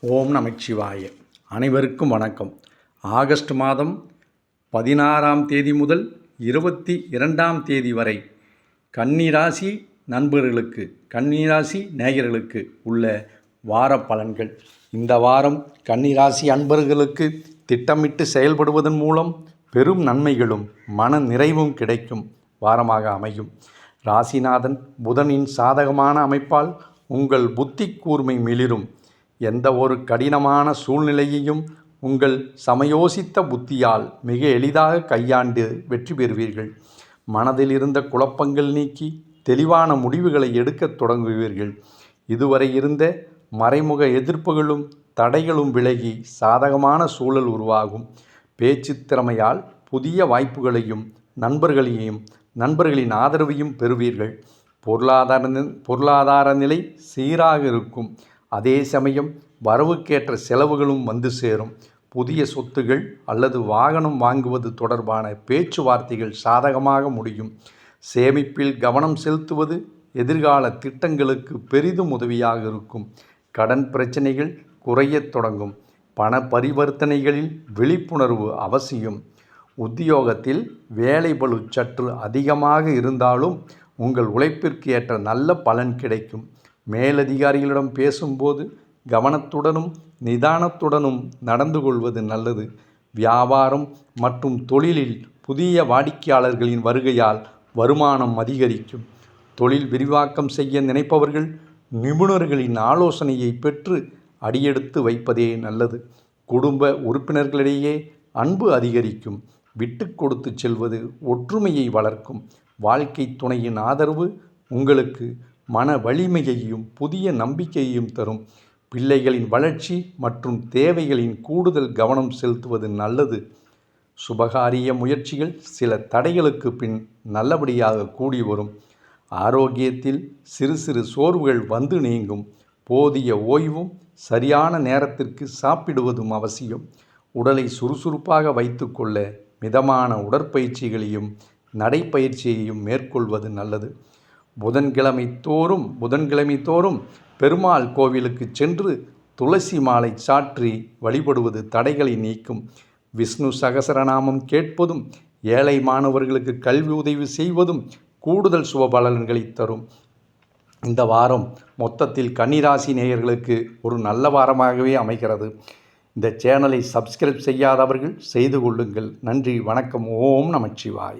ஓம் நமச்சிவாய. அனைவருக்கும் வணக்கம். ஆகஸ்ட் மாதம் 16ஆம் தேதி முதல் 22ஆம் தேதி வரை கன்னிராசி நண்பர்களுக்கு, கன்னிராசி நேயர்களுக்கு உள்ள வார பலன்கள். இந்த வாரம் கன்னிராசி அன்பர்களுக்கு திட்டமிட்டு செயல்படுவதன் மூலம் பெரும் நன்மைகளும் மன நிறைவும் கிடைக்கும் வாரமாக அமையும். ராசிநாதன் புதனின் சாதகமான அமைப்பால் உங்கள் புத்தி கூர்மை மிளிரும். எந்த ஒரு கடினமான சூழ்நிலையையும் உங்கள் சமயோசித்த புத்தியால் மிக எளிதாக கையாண்டு வெற்றி பெறுவீர்கள். மனதில் இருந்த குழப்பங்கள் நீக்கி தெளிவான முடிவுகளை எடுக்கத் தொடங்குவீர்கள். இதுவரை இருந்த மறைமுக எதிர்ப்புகளும் தடைகளும் விலகி சாதகமான சூழல் உருவாகும். பேச்சு திறமையால் புதிய வாய்ப்புகளையும் நண்பர்களின் ஆதரவையும் பெறுவீர்கள். பொருளாதார நிலை சீராக இருக்கும். அதே சமயம் வரவுக்கேற்ற செலவுகளும் வந்து சேரும். புதிய சொத்துகள் அல்லது வாகனம் வாங்குவது தொடர்பான பேச்சுவார்த்தைகள் சாதகமாக முடியும். சேமிப்பில் கவனம் செலுத்துவது எதிர்கால திட்டங்களுக்கு பெரிதும் உதவியாக இருக்கும். கடன் பிரச்சனைகள் குறையத் தொடங்கும். பண பரிவர்த்தனைகளில் விழிப்புணர்வு அவசியம். உத்தியோகத்தில் வேலை பளு சற்று அதிகமாக இருந்தாலும் உங்கள் உழைப்பிற்கு ஏற்ற நல்ல பலன் கிடைக்கும். மேலதிகாரிகளிடம் பேசும்போது கவனத்துடனும் நிதானத்துடனும் நடந்து கொள்வது நல்லது. வியாபாரம் மற்றும் தொழிலில் புதிய வாடிக்கையாளர்களின் வருகையால் வருமானம் அதிகரிக்கும். தொழில் விரிவாக்கம் செய்ய நினைப்பவர்கள் நிபுணர்களின் ஆலோசனையை பெற்று அடியெடுத்து வைப்பதே நல்லது. குடும்ப உறுப்பினர்களிடையே அன்பு அதிகரிக்கும். விட்டு கொடுத்து செல்வது ஒற்றுமையை வளர்க்கும். வாழ்க்கை துணையின் ஆதரவு உங்களுக்கு மன வலிமையையும் புதிய நம்பிக்கையையும் தரும். பிள்ளைகளின் வளர்ச்சி மற்றும் தேவைகளின் கூடுதல் கவனம் செலுத்துவது நல்லது. சுபகாரிய முயற்சிகள் சில தடைகளுக்கு பின் நல்லபடியாக கூடி வரும். ஆரோக்கியத்தில் சிறு சிறு சோர்வுகள் வந்து நீங்கும். போதிய ஓய்வும் சரியான நேரத்திற்கு சாப்பிடுவதும் அவசியம். உடலை சுறுசுறுப்பாக வைத்துக்கொள்ள மிதமான உடற்பயிற்சிகளையும் நடைப்பயிற்சியையும் மேற்கொள்வது நல்லது. புதன்கிழமை தோறும் பெருமாள் கோவிலுக்கு சென்று துளசி மாலை சாற்றி வழிபடுவது தடைகளை நீக்கும். விஷ்ணு சகசரநாமம் கேட்பதும் ஏழை மாணவர்களுக்கு கல்வி உதவி செய்வதும் கூடுதல் சுபபலன்களை தரும். இந்த வாரம் மொத்தத்தில் கன்னிராசி நேயர்களுக்கு ஒரு நல்ல வாரமாகவே அமைகிறது. இந்த சேனலை சப்ஸ்கிரைப் செய்யாதவர்கள் செய்து கொள்ளுங்கள். நன்றி, வணக்கம். ஓம் நமச்சிவாய.